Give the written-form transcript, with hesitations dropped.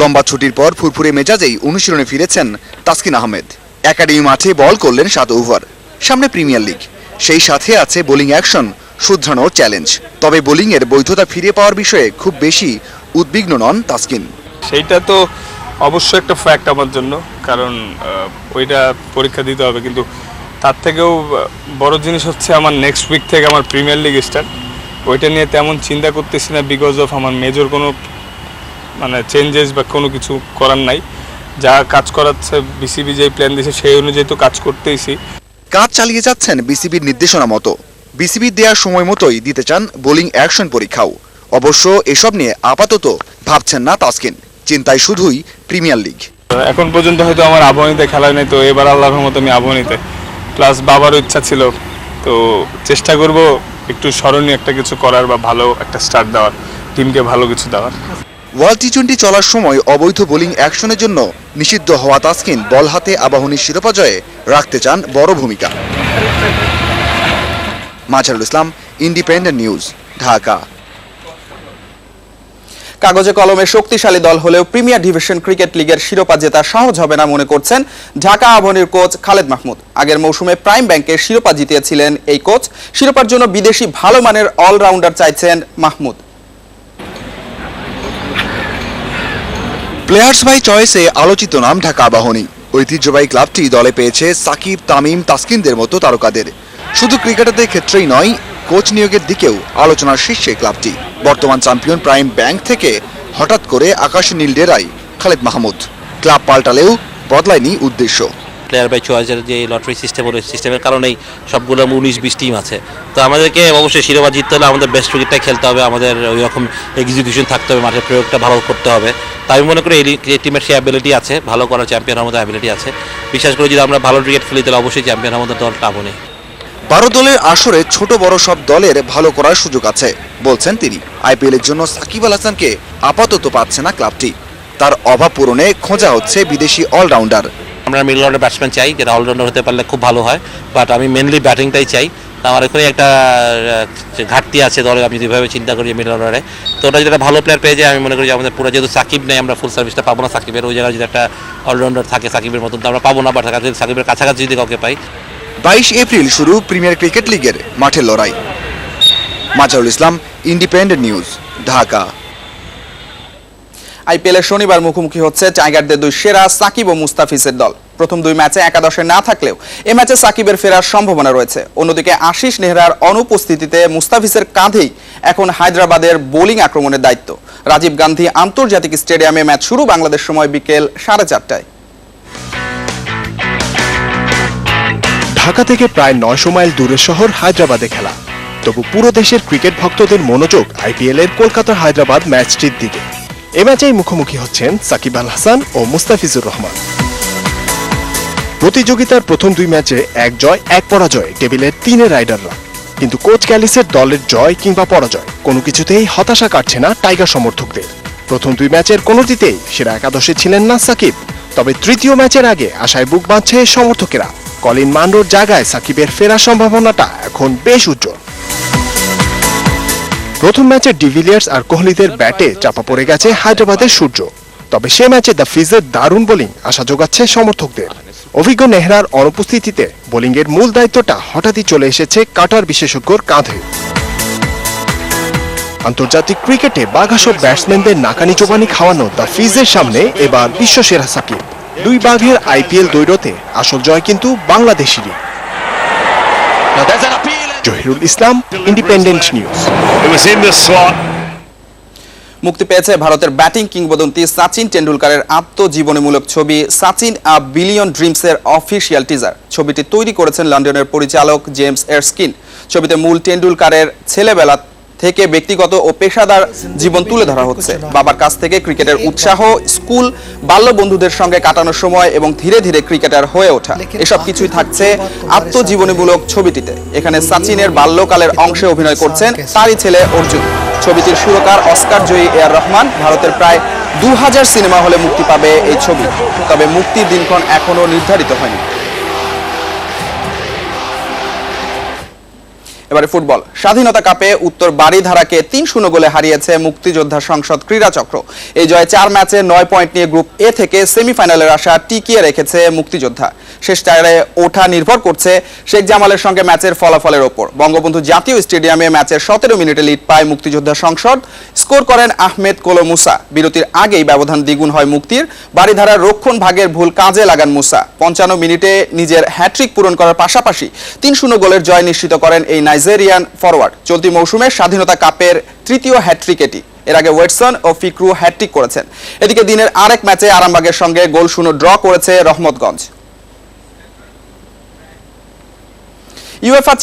লম্বা ছুটির পর ফুরফুরে মেজাজেই অনুশীলনে ফিরেছেন তাসকিন আহমেদ। একাডেমি মাঠে বল করলেন 7 ওভার। সামনে প্রিমিয়ার লিগ, সেই সাথে আছে বোলিং অ্যাকশন শুধরানোর চ্যালেঞ্জ। তবে বোলিংয়ের বৈধতা ফিরে পাওয়ার বিষয়ে খুব বেশি উদ্বিগ্ন নন তাসকিন। সেইটা তো অবশ্যই একটা ফ্যাক্ট আমার জন্য, কারণ ওইটা পরীক্ষা দিতে হবে। কিন্তু তার থেকেও বড় জিনিস হচ্ছে আমার নেক্সট উইক থেকে আমার প্রিমিয়ার লিগ স্টার্ট। ওইটা নিয়ে তেমন চিন্তা করতেছি না, বিকজ অফ আমার মেজর কোনো চেঞ্জেস বা কোনো কিছু করার নাই। যা কাজ করাচ্ছে বিসিবি যেই প্ল্যান দিয়েছে সেই অনুযায়ী তো কাজ করতেইছি। কাজ চালিয়ে যাচ্ছেন বিসিবির নির্দেশনা মতো। বিসিবির দেওয়ার সময় মতোই দিতে চান বোলিং অ্যাকশন পরীক্ষাও। অবশ্য এসব নিয়ে আপাতত ভাবছেন না তাসকিন, চিন্তায় শুধুই প্রিমিয়ার লিগ। এখন পর্যন্ত হয়তো আমার আবহানিতে খেলা নেই, তো এবার আল্লাহর রহমতে আমি আবহানিতে, প্লাস বাবারও ইচ্ছা ছিল, তো চেষ্টা করব একটু স্মরণীয় একটা কিছু করার বা ভালো একটা স্টার্ট দেওয়ার, টিমকে ভালো কিছু দেওয়ার। ওয়ার্ল্ড টি-20 চলার সময় অবৈধ বোলিং অ্যাকশনের জন্য নিষিদ্ধ হওয়া তাসকিন বল হাতে আবাহনীর শিরোপা জয়ে রাখতে চান বড় ভূমিকা। মাঝারুল ইসলাম, ইন্ডিপেন্ডেন্ট নিউজ, ঢাকা। কাগজে কলমে শক্তিশালী দল হলেও প্রিমিয়ার ডিভিশন ক্রিকেট লিগের শিরোপা জেতা সহজ হবে না মনে করছেন ঢাকা আবাহনীর কোচ খালেদ মাহমুদ। আগের মৌসুমে প্রাইম ব্যাংকের শিরোপা জিতিয়েছিলেন এই কোচ। শিরোপার জন্য বিদেশি ভালো মানের অলরাউন্ডার চাইছেন মাহমুদ। প্লেয়ার্স বাই চয়েসে আলোচিত নাম ঢাকা আবাহনী। ঐতিহ্যবাহী ক্লাবটি দলে পেয়েছে সাকিব, তামিম, তাসকিনদের মতো তারকাদের। শুধু ক্রিকেটারদের ক্ষেত্রেই নয়, কোচ নিয়োগের দিকেও আলোচনার শীর্ষে ক্লাবটি। বর্তমান চ্যাম্পিয়ন প্রাইম ব্যাংক থেকে হঠাৎ করে আকাশে নীল ডেরাই খালেদ মাহমুদ। ক্লাব পাল্টালেও বদলায়নি উদ্দেশ্য। প্লেয়ার বাই চয়েসের যে লটারি সিস্টেম, ওই সিস্টেমের কারণেই সবগুলো 19-20 টিম আছে। তো আমাদেরকে অবশ্যই শিরোপা জিততে হলে আমাদের বেস্ট ক্রিকেটটাই খেলতে হবে, আমাদের ওই রকম এক্সিকিউশন থাকতে হবে, মাঠের প্রয়োগটা ভালো করতে হবে। তাই আমি মনে করি এই টিমের সে অ্যাবিলিটি আছে, ভালো করার চ্যাম্পিয়ন হওয়ার মতো অ্যাবিলিটি আছে। বিশেষ করে যদি আমরা ভালো ক্রিকেট খেলি তাহলে অবশ্যই চ্যাম্পিয়ন হওয়ার মতো দলটা আবাহনী। 12 দলের আসরে ছোট বড় সব দলের ভালো করার সুযোগ আছে বলছেন তিনি। আইপিএলের জন্য সাকিব আল হাসানকে আপাতত পাচ্ছে না ক্লাবটি। তার অভাব পূরণে খোঁজা হচ্ছে বিদেশি অলরাউন্ডার। আমরা মিডল অর্ডার ব্যাটসম্যান চাই, যেটা অলরাউন্ডার হতে পারলে খুব ভালো হয়, বাট আমি মেনলি ব্যাটিংটাই চাই। আমার এখানে একটা ঘাটতি আছে দলে, আমি যেভাবে চিন্তা করি মিডল অর্ডারে। তো ওটা যেটা ভালো প্লেয়ার পেয়ে যায়, আমি মনে করি যে আমাদের পুরো, যেহেতু সাকিব নেই, আমরা ফুল সার্ভিসটা পাবো না সাকিবের। ওই জায়গায় যদি একটা অলরাউন্ডার থাকে সাকিবের মতন, তো আমরা পাবো না, বাট সাকিবের কাছাকাছি যদি কাউকে পাই। 22 এপ্রিল শুরু প্রিমিয়ার ক্রিকেট লিগের মাঠের লড়াই। মাঝারুল ইসলাম, ইন্ডিপেন্ডেন্ট নিউজ, ঢাকা। আইপিএলের শনিবার মুখোমুখি হচ্ছে টাইগারদের দুই সেরা সাকিব ও মুস্তাফিজের দল। প্রথম দুই ম্যাচে একাদশে না থাকলেও এ ম্যাচে সাকিবের ফেরার সম্ভাবনা রয়েছে। অন্যদিকে আশিস নেহরার অনুপস্থিতিতে মুস্তাফিজের কাঁধেই এখন হায়দ্রাবাদের বোলিং আক্রমণের দায়িত্ব। রাজীব গান্ধী আন্তর্জাতিক স্টেডিয়ামে ম্যাচ শুরু বাংলাদেশ সময় বিকেল 4:30টায়। ঢাকা থেকে প্রায় 900 মাইল দূরের শহর হায়দ্রাবাদে খেলা, তবু পুরো দেশের ক্রিকেট ভক্তদের মনোযোগ আইপিএলের কলকাতা হায়দ্রাবাদ ম্যাচটির দিকে। এ ম্যাচেই মুখোমুখি হচ্ছেন সাকিব আল হাসান ও মুস্তাফিজুর রহমান। প্রতিযোগিতার প্রথম দুই ম্যাচে 1 জয় 1 পরাজয় টেবিলের 3-এ রাইডাররা। কিন্তু কোচ ক্যালিসের দলের জয় কিংবা পরাজয় কোনো কিছুতেই হতাশা কাটছে না টাইগার সমর্থকদের। প্রথম দুই ম্যাচের কোনোটিতেই সেরা একাদশে ছিলেন না সাকিব। তবে তৃতীয় ম্যাচের আগে আশায় বুক বাঁধছে সমর্থকেরা। কলিন মান্ডোর জায়গায় সাকিবের ফেরার সম্ভাবনাটা এখন বেশ উজ্জ্বল। প্রথম ম্যাচে ডিভিলিয়ার্স আর কোহলিদের ব্যাটে চাপা পড়ে গেছে হায়দ্রাবাদের সূর্য। তবে সে ম্যাচে দ্য ফিজের দারুণ বোলিং আশা যোগাচ্ছে সমর্থকদের। অভিজ্ঞ নেহরার অনুপস্থিতিতে বোলিংয়ের মূল দায়িত্বটা হঠাৎই চলে এসেছে কাটার বিশেষজ্ঞর কাঁধে। আন্তর্জাতিক ক্রিকেটে বাঘাসব ব্যাটসম্যানদের নাকানি চোবানি খাওয়ানো দ্য ফিজের সামনে এবার বিশ্বসেরা সাকিব। দুই বাঘের আইপিএল দ্বৈরথে আসল জয় কিন্তু বাংলাদেশেরই। Zahirul Islam, independent news. মুক্তি পেয়েছে ভারতের ব্যাটিং কিংবদন্তি সচিন টেন্ডুলকারের আত্মজীবনীমূলক ছবি সাচিন আ বিলিয়ন ড্রিমসের অফিসিয়াল টিজার। ছবিটি তৈরি করেছেন লন্ডনের পরিচালক জেমস এরস্কিন। ছবিতে মূল টেন্ডুলকারের ছেলেবেলা থেকে ব্যক্তিগত ও পেশাদার জীবন তুলে ধরা হচ্ছে। বাবার কাছ থেকে ক্রিকেটের উৎসাহ, স্কুল, বাল্য বন্ধুদের সঙ্গে কাটানোর সময় এবং ধীরে ধীরে ক্রিকেটার হয়ে ওঠা, এসব কিছুই থাকছে আত্মজীবনীমূলক ছবিটিতে। এখানে সচিনের বাল্যকালের অংশে অভিনয় করছেন তারই ছেলে অর্জুন। ছবিটির সুরকার অস্কার জয়ী এআর রহমান। ভারতের প্রায় 2000 সিনেমা হলে মুক্তি পাবে এই ছবি, তবে মুক্তির দিনক্ষণ এখনো নির্ধারিত হয়নি। এবারে ফুটবল। স্বাধীনতা কাপে উত্তর বারিধারাকে 3-0 গোলে হারিয়েছে মুক্তিযোদ্ধা সংসদ ক্রীড়া চক্র। এই জয়ে 4 ম্যাচে 9 পয়েন্ট নিয়ে গ্রুপ এ থেকে সেমিফাইনালের আশা টিকিয়ে রেখেছে মুক্তিযোদ্ধা। শেষ চারে ওঠা নির্ভর করছে শেখ জামালের সঙ্গে ম্যাচের ফলাফলের ওপর। বঙ্গবন্ধু জাতীয় স্টেডিয়ামে ম্যাচের 17 মিনিটে লিড পায় মুক্তিযোদ্ধা সংসদ। স্কোর করেন আহমেদ কোলো মুসা। বিরতির আগেই ব্যবধান দ্বিগুণ হয় মুক্তির। বারিধারার রক্ষণ ভাগের ভুল কাজে লাগান মুসা। 55 মিনিটে নিজের হ্যাট্রিক পূরণ করার পাশাপাশি 3-0 গোলের জয় নিশ্চিত করেন এই নাইজেরিয়ান ফরওয়ার্ড। চলতি মৌসুমে স্বাধীনতা কাপের তৃতীয় হ্যাট্রিক এটি। এর আগে ওয়েটসন ও ফিক্রু হ্যাট্রিক করেছেন। এদিকে দিনের আরেক ম্যাচে আরামবাগের সঙ্গে 0-0 ড্র করেছে রহমতগঞ্জ। UEFA